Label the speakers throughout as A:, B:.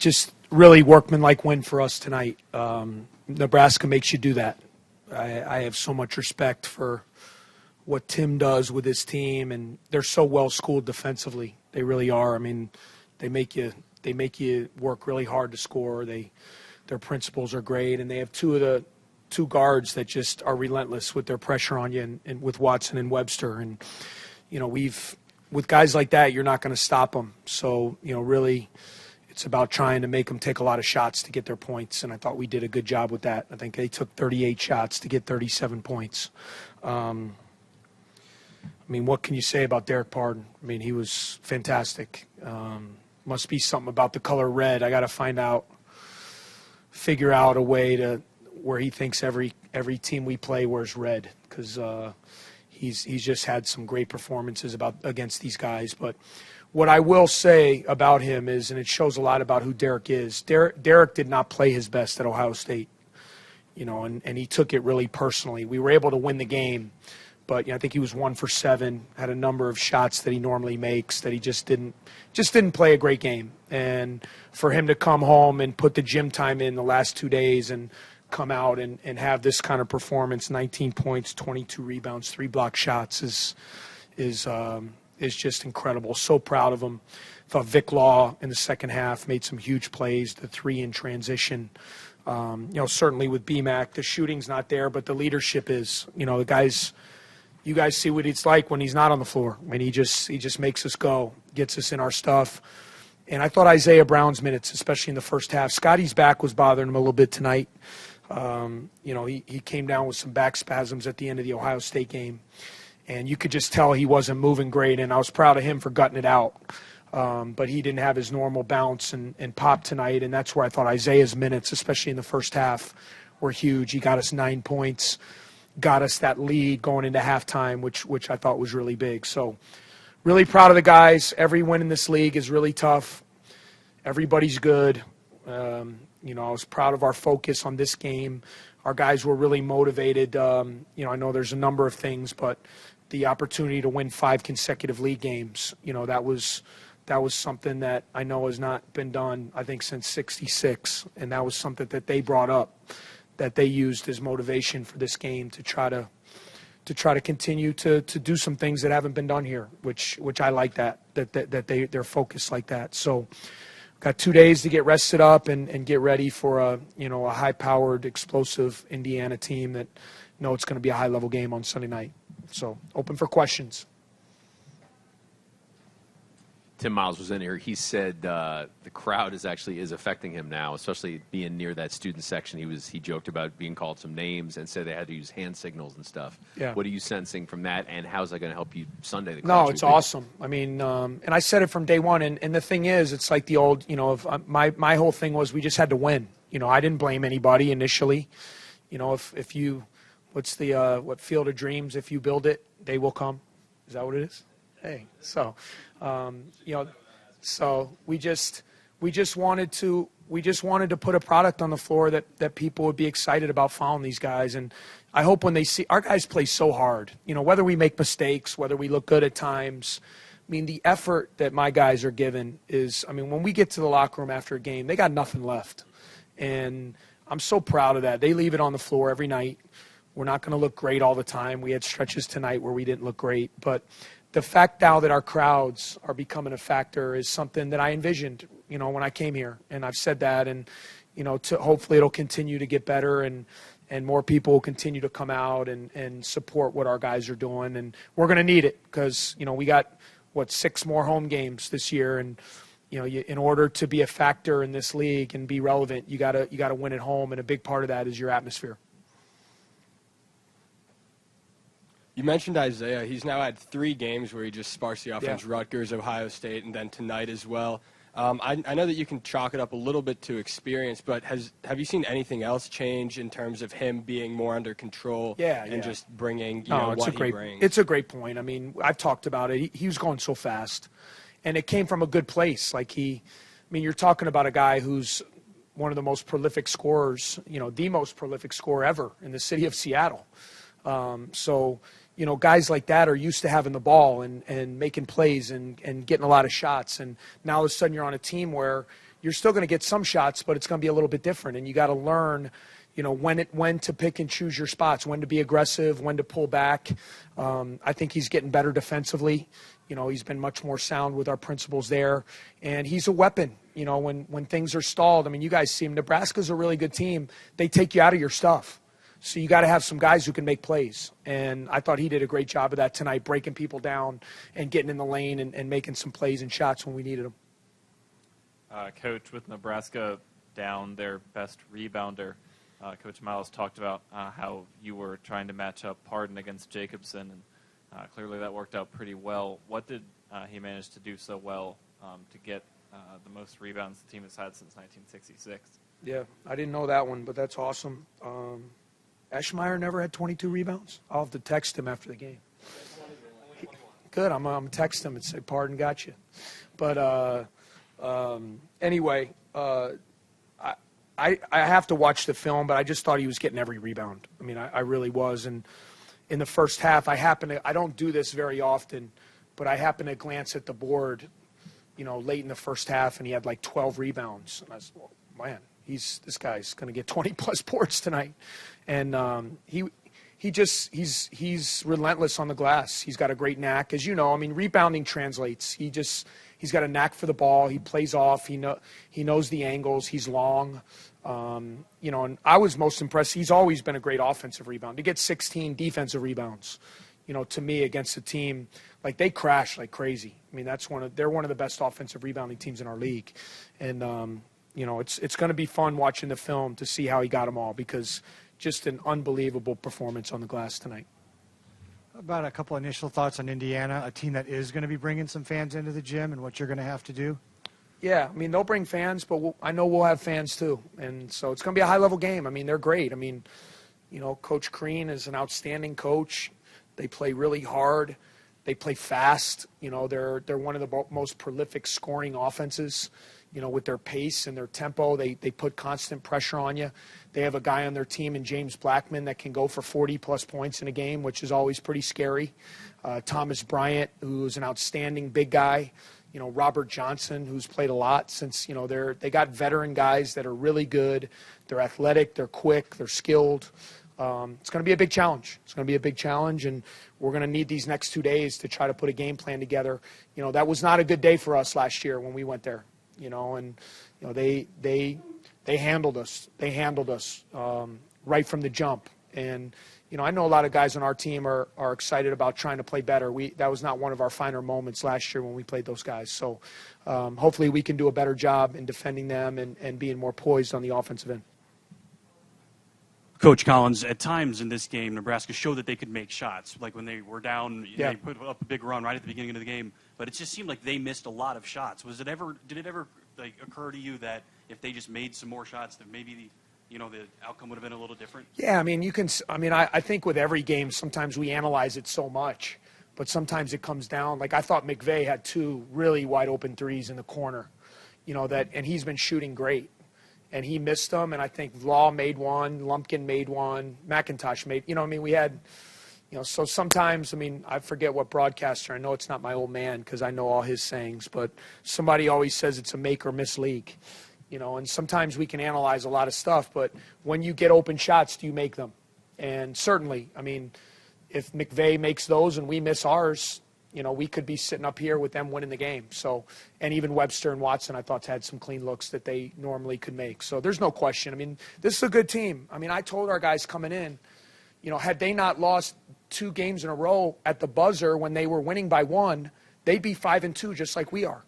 A: just really workmanlike win for us tonight. Nebraska makes you do that. I have so much respect for what Tim does with his team, and they're so well schooled defensively. They really are. I mean, they make you work really hard to score. Their principles are great, and they have two guards that just are relentless with their pressure on you, and with Watson and Webster. And with guys like that, you're not going to stop them. So really, it's about trying to make them take a lot of shots to get their points, and I thought we did a good job with that. I think they took 38 shots to get 37 points. I mean, what can you say about Derek Pardon? I mean, he was fantastic. Must be something about the color red. I got to figure out a way to where he thinks every team we play wears red, because he's just had some great performances against these guys. But what I will say about him is, and it shows a lot about who Derek is, Derek did not play his best at Ohio State, and he took it really personally. We were able to win the game, but I think he was 1 for 7, had a number of shots that he normally makes that he just didn't play a great game. And for him to come home and put the gym time in the last 2 days and come out and have this kind of performance, 19 points, 22 rebounds, 3 block shots is just incredible. So proud of him. Thought Vic Law in the second half made some huge plays, the 3 in transition. Certainly with BMAC, the shooting's not there, but the leadership is. The guys, you guys see what it's like when he's not on the floor. I mean, he just makes us go, gets us in our stuff. And I thought Isaiah Brown's minutes, especially in the first half, Scotty's back was bothering him a little bit tonight. He came down with some back spasms at the end of the Ohio State game, and you could just tell he wasn't moving great, and I was proud of him for gutting it out. But he didn't have his normal bounce and pop tonight, and that's where I thought Isaiah's minutes, especially in the first half, were huge. He got us 9 points, got us that lead going into halftime, which I thought was really big. So really proud of the guys. Every win in this league is really tough. Everybody's good. I was proud of our focus on this game. Our guys were really motivated. I know there's a number of things, but the opportunity to win 5 consecutive league games, that was something that I know has not been done, I think, since '66, and that was something that they brought up, that they used as motivation for this game to try to continue to do some things that haven't been done here, which I like that they're focused like that. So got 2 days to get rested up and get ready for a high-powered, explosive Indiana team that it's going to be a high-level game on Sunday night. So open for questions.
B: Tim Miles was in here. He said the crowd is affecting him now, especially being near that student section. He joked about being called some names and said they had to use hand signals and stuff.
A: Yeah.
B: What are you sensing from that, and how's that going to help you Sunday?
A: No, it's awesome. I mean, and I said it from day one. And the thing is, it's like the old, my whole thing was we just had to win. I didn't blame anybody initially. If you, what's the what Field of Dreams? If you build it, they will come. Is that what it is? Hey, so. So we just wanted to put a product on the floor that people would be excited about following these guys. And I hope when they see our guys play so hard, whether we make mistakes, whether we look good at times, I mean, the effort that my guys are given is, when we get to the locker room after a game, they got nothing left. And I'm so proud of that. They leave it on the floor every night. We're not going to look great all the time. We had stretches tonight where we didn't look great, but the fact now that our crowds are becoming a factor is something that I envisioned, when I came here. And I've said that, and, hopefully it'll continue to get better and more people will continue to come out and support what our guys are doing. And we're going to need it because, we got, 6 more home games this year. And, in order to be a factor in this league and be relevant, you gotta win at home. And a big part of that is your atmosphere.
C: You mentioned Isaiah. He's now had 3 games where he just sparks the offense,
A: Yeah.
C: Rutgers, Ohio State, and then tonight as well. I know that you can chalk it up a little bit to experience, but have you seen anything else change in terms of him being more under control and just bringing what he brings?
A: It's a great point. I've talked about it. He was going so fast, and it came from a good place. You're talking about a guy who's one of the most prolific scorers, the most prolific scorer ever in the city of Seattle. Guys like that are used to having the ball and making plays and getting a lot of shots. And now all of a sudden you're on a team where, you're still going to get some shots, but it's going to be a little bit different. And you got to learn, when to pick and choose your spots, when to be aggressive, when to pull back. I think he's getting better defensively. He's been much more sound with our principles there. And he's a weapon, when things are stalled. I mean, you guys see him. Nebraska's a really good team. They take you out of your stuff. So you got to have some guys who can make plays. And I thought he did a great job of that tonight, breaking people down and getting in the lane and making some plays and shots when we needed them.
D: Coach, with Nebraska down their best rebounder, Coach Miles talked about how you were trying to match up Pardon against Jacobson, and clearly that worked out pretty well. What did he manage to do so well to get the most rebounds the team has had since 1966? Yeah,
A: I didn't know that one, but that's awesome. Eschmeyer never had 22 rebounds. I'll have to text him after the game. Good, I'm going to text him and say, Pardon got you. But anyway, I have to watch the film, but I just thought he was getting every rebound. I mean, I really was. And in the first half, I don't do this very often, but I happened to glance at the board, late in the first half, and he had like 12 rebounds. And I was, well, man, this guy's going to get 20-plus boards tonight. And he's relentless on the glass. He's got a great knack. As you know, I mean, rebounding translates. He's got a knack for the ball. He plays off. He knows the angles. He's long. And I was most impressed. He's always been a great offensive rebound. To get 16 defensive rebounds, to me against a team, like they crash like crazy. I mean, they're one of the best offensive rebounding teams in our league. And, it's going to be fun watching the film to see how he got them all, because just an unbelievable performance on the glass tonight.
E: About a couple initial thoughts on Indiana, a team that is going to be bringing some fans into the gym, and what you're going to have to do?
A: Yeah, I mean, they'll bring fans, but I know we'll have fans too. And so it's going to be a high-level game. I mean, they're great. I mean, Coach Crean is an outstanding coach. They play really hard. They play fast. They're one of the most prolific scoring offenses. With their pace and their tempo, they put constant pressure on you. They have a guy on their team in James Blackman that can go for 40-plus points in a game, which is always pretty scary. Thomas Bryant, who's an outstanding big guy. Robert Johnson, who's played a lot since, they got veteran guys that are really good. They're athletic, they're quick, they're skilled. It's going to be a big challenge. It's going to be a big challenge, and we're going to need these next 2 days to try to put a game plan together. That was not a good day for us last year when we went there. They handled us. They handled us right from the jump. And, I know a lot of guys on our team are excited about trying to play better. That was not one of our finer moments last year when we played those guys. So hopefully we can do a better job in defending them and being more poised on the offensive end.
F: Coach Collins, at times in this game, Nebraska showed that they could make shots. Like when they were down, they put up a big run right at the beginning of the game. But it just seemed like they missed a lot of shots. Did it ever occur to you that if they just made some more shots, that maybe the outcome would have been a little different? Yeah, I mean, I think with every game, sometimes we analyze it so much, but sometimes it comes down. Like I thought McVay had 2 really wide open threes in the corner, and he's been shooting great. And he missed them, and I think Law made one, Lumpkin made one, McIntosh made, we had, so sometimes, I forget what broadcaster, I know it's not my old man because I know all his sayings, but somebody always says it's a make or miss league, and sometimes we can analyze a lot of stuff, but when you get open shots, do you make them? And certainly, if McVay makes those and we miss ours, we could be sitting up here with them winning the game. So, and even Webster and Watson, I thought, had some clean looks that they normally could make. So there's no question. This is a good team. I told our guys coming in, had they not lost 2 games in a row at the buzzer when they were winning by 1, they'd be 5-2 just like we are,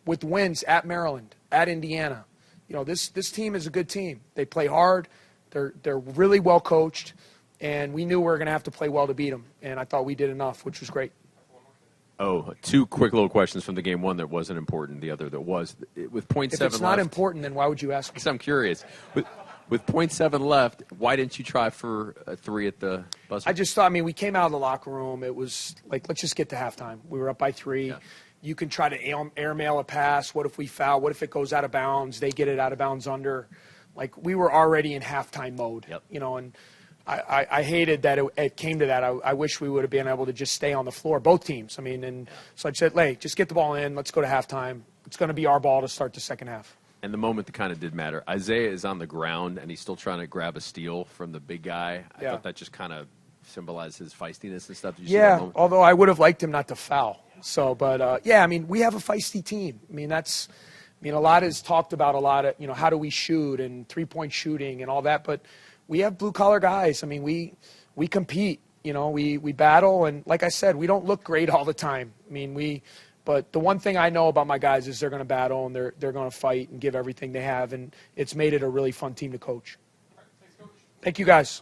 F: with wins at Maryland, at Indiana. This team is a good team. They play hard. They're really well coached, and we knew we were going to have to play well to beat them. And I thought we did enough, which was great.
B: Oh, 2 quick little questions from the game. One that wasn't important, the other that was. With .7 left.
A: If it's not important, then why would you ask me?
B: Because I'm curious. With .7 left, why didn't you try for a 3 at the buzzer?
A: I just thought, we came out of the locker room. It was like, let's just get to halftime. We were up by 3. Yeah. You can try to airmail a pass. What if we foul? What if it goes out of bounds? They get it out of bounds under. Like, we were already in halftime mode, and I hated that it came to that. I wish we would have been able to just stay on the floor, both teams. So I said, just get the ball in. Let's go to halftime. It's going to be our ball to start the second half.
B: And the moment that kind of did matter, Isaiah is on the ground, and he's still trying to grab a steal from the big guy. I thought that just kind of symbolized his feistiness and stuff. Did you see that moment?
A: Although I would have liked him not to foul. So, but, I mean, we have a feisty team. I mean, a lot is talked about, a lot of, how do we shoot and three-point shooting and all that. But we have blue-collar guys. I mean, we compete. We battle. And like I said, we don't look great all the time. I mean, but the one thing I know about my guys is they're going to battle and they're going to fight and give everything they have. And it's made it a really fun team to coach. Thank you, guys.